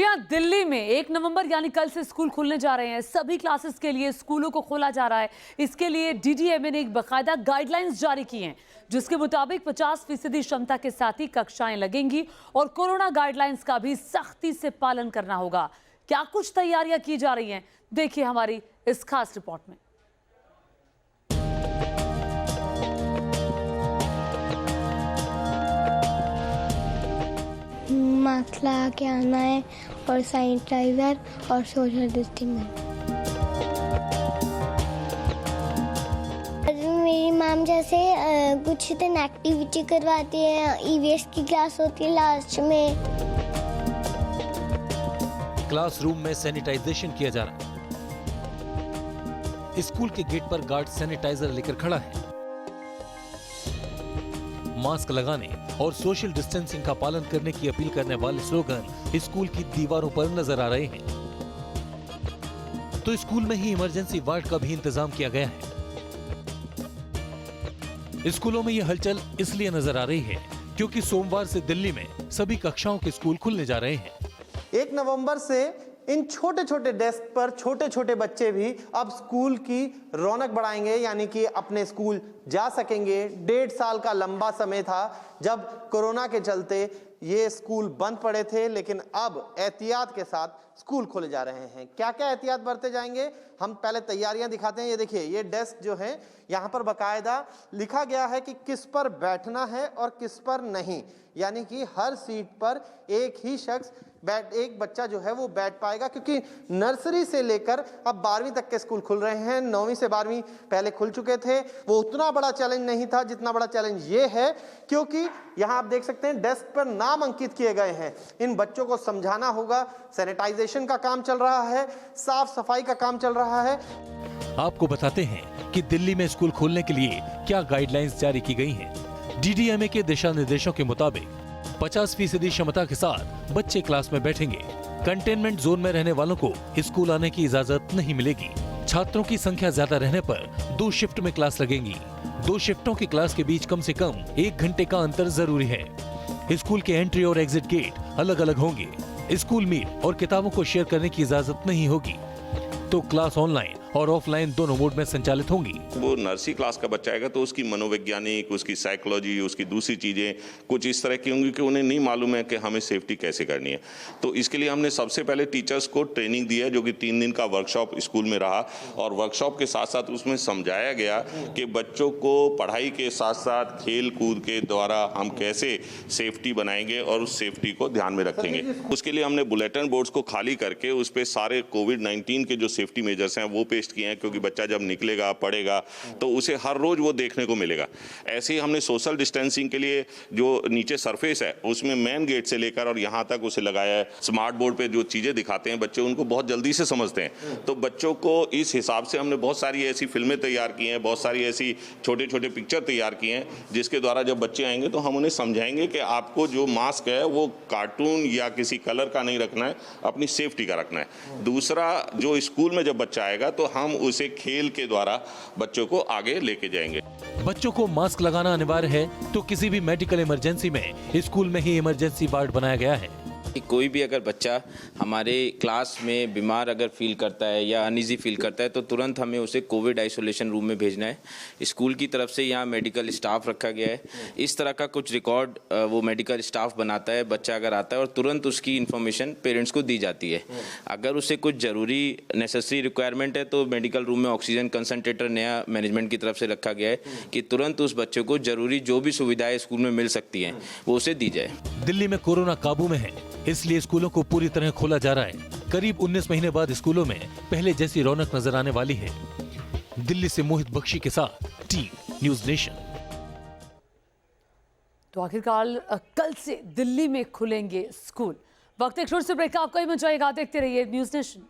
जी हाँ, दिल्ली में 1 नवंबर यानी कल से स्कूल खुलने जा रहे हैं। सभी क्लासेस के लिए स्कूलों को खोला जा रहा है। इसके लिए डीडीएमए ने एक बाकायदा गाइडलाइंस जारी की हैं, जिसके मुताबिक 50% क्षमता के साथ ही कक्षाएं लगेंगी और कोरोना गाइडलाइंस का भी सख्ती से पालन करना होगा। क्या कुछ तैयारियां की जा रही हैं, देखिए हमारी इस खास रिपोर्ट में। मास्क लगा के आना है और सैनिटाइजर और सोशल डिस्टेंसिंग। मेरी मैम जैसे कुछ दिन एक्टिविटी करवाती है, ईवीएस की क्लास होती है लास्ट में। क्लासरूम में सैनिटाइजेशन किया जा रहा है। स्कूल के गेट पर गार्ड सैनिटाइजर लेकर खड़ा है। मास्क लगाने और सोशल डिस्टेंसिंग का पालन करने की अपील करने वाले स्लोगन स्कूल की दीवारों पर नजर आ रहे हैं। तो स्कूल में ही इमरजेंसी वार्ड का भी इंतजाम किया गया है। स्कूलों में यह हलचल इसलिए नजर आ रही है क्योंकि सोमवार से दिल्ली में सभी कक्षाओं के स्कूल खुलने जा रहे हैं। 1 नवंबर से इन छोटे छोटे डेस्क पर छोटे छोटे बच्चे भी अब स्कूल की रौनक बढ़ाएंगे, यानी कि अपने स्कूल जा सकेंगे। 1.5 साल का लंबा समय था जब कोरोना के चलते ये स्कूल बंद पड़े थे, लेकिन अब एहतियात के साथ स्कूल खोले जा रहे हैं। क्या क्या एहतियात बरते जाएंगे, हम पहले तैयारियां दिखाते हैं। ये देखिए, ये डेस्क जो है यहाँ पर बाकायदा लिखा गया है कि किस पर बैठना है और किस पर नहीं, यानी कि हर सीट पर एक ही शख्स एक बच्चा जो है वो बैठ पाएगा, क्योंकि नर्सरी से लेकर अब 12वीं तक के स्कूल खुल रहे हैं। 9वीं से 12वीं पहले खुल चुके थे। वो उतना बड़ा चैलेंज नहीं था जितना बड़ा चैलेंज ये है, क्योंकि यहाँ आप देख सकते हैं डेस्क पर नाम अंकित किए गए हैं। इन बच्चों को समझाना होगा। सैनिटाइजेशन का काम चल रहा है, साफ सफाई का काम चल रहा है। आपको बताते हैं कि दिल्ली में स्कूल खोलने के लिए क्या गाइडलाइंस जारी की गई हैं। डीडीएमए के दिशा निर्देशों के मुताबिक 50% क्षमता के साथ बच्चे क्लास में बैठेंगे। कंटेनमेंट जोन में रहने वालों को स्कूल आने की इजाजत नहीं मिलेगी। छात्रों की संख्या ज्यादा रहने पर 2 शिफ्ट में क्लास लगेंगी। 2 शिफ्टों की क्लास के बीच कम से कम 1 घंटे का अंतर जरूरी है। स्कूल के एंट्री और एग्जिट गेट अलग अलग होंगे। स्कूल मील और किताबों को शेयर करने की इजाजत नहीं होगी। तो क्लास ऑनलाइन और ऑफलाइन दोनों मोड में संचालित होंगी। वो नर्सरी क्लास का बच्चा आएगा तो उसकी मनोवैज्ञानिक, उसकी साइकोलॉजी, उसकी दूसरी चीज़ें कुछ इस तरह की होंगी कि उन्हें नहीं मालूम है कि हमें सेफ्टी कैसे करनी है। तो इसके लिए हमने सबसे पहले टीचर्स को ट्रेनिंग दी है, जो कि 3 दिन का वर्कशॉप स्कूल में रहा। और वर्कशॉप के साथ साथ उसमें समझाया गया कि बच्चों को पढ़ाई के साथ साथ खेल कूद के द्वारा हम कैसे सेफ्टी बनाएंगे और उस सेफ्टी को ध्यान में रखेंगे। उसके लिए हमने बुलेटिन बोर्ड्स को खाली करके उस पर सारे कोविड-19 के जो सेफ्टी मेजर्स हैं वो पेस्ट किए हैं, क्योंकि बच्चा जब निकलेगा पढ़ेगा तो उसे हर रोज वो देखने को मिलेगा। ऐसे ही हमने सोशल डिस्टेंसिंग के लिए जो नीचे सरफेस है उसमें मेन गेट से लेकर और यहाँ तक उसे लगाया है। स्मार्ट बोर्ड पे जो चीजें दिखाते हैं बच्चे उनको बहुत जल्दी से समझते हैं। तो बच्चों को इस हिसाब से हमने बहुत सारी ऐसी फिल्में तैयार की हैं, बहुत सारी ऐसी छोटे छोटे पिक्चर तैयार किए हैं, जिसके द्वारा जब बच्चे आएंगे तो हम उन्हें समझाएंगे कि आपको जो मास्क है वो कार्टून या किसी कलर का नहीं रखना है, अपनी सेफ्टी का रखना है। दूसरा, जो स्कूल में जब बच्चा आएगा तो हम उसे खेल के द्वारा बच्चों को आगे लेके जाएंगे। बच्चों को मास्क लगाना अनिवार्य है, तो किसी भी मेडिकल इमरजेंसी में स्कूल में ही इमरजेंसी वार्ड बनाया गया है। कोई भी अगर बच्चा हमारे क्लास में बीमार अगर फील करता है या अनईजी फील करता है तो तुरंत हमें उसे कोविड आइसोलेशन रूम में भेजना है। स्कूल की तरफ से यहाँ मेडिकल स्टाफ रखा गया है। इस तरह का कुछ रिकॉर्ड वो मेडिकल स्टाफ बनाता है। बच्चा अगर आता है और तुरंत उसकी इन्फॉर्मेशन पेरेंट्स को दी जाती है। अगर उसे कुछ ज़रूरी नेसेसरी रिक्वायरमेंट है तो मेडिकल रूम में ऑक्सीजन कंसनट्रेटर नया मैनेजमेंट की तरफ से रखा गया है कि तुरंत उस बच्चे को जरूरी जो भी सुविधाएं स्कूल में मिल सकती हैं वो उसे दी जाए। दिल्ली में कोरोना काबू में है, इसलिए स्कूलों को पूरी तरह खोला जा रहा है। करीब 19 महीने बाद स्कूलों में पहले जैसी रौनक नजर आने वाली है। दिल्ली से मोहित बख्शी के साथ टीम न्यूज़ नेशन। तो आखिरकार कल से दिल्ली में खुलेंगे स्कूल। वक्त एक छोटे से ब्रेक का, आपका ही मचाएगा। देखते रहिए न्यूज़ नेशन।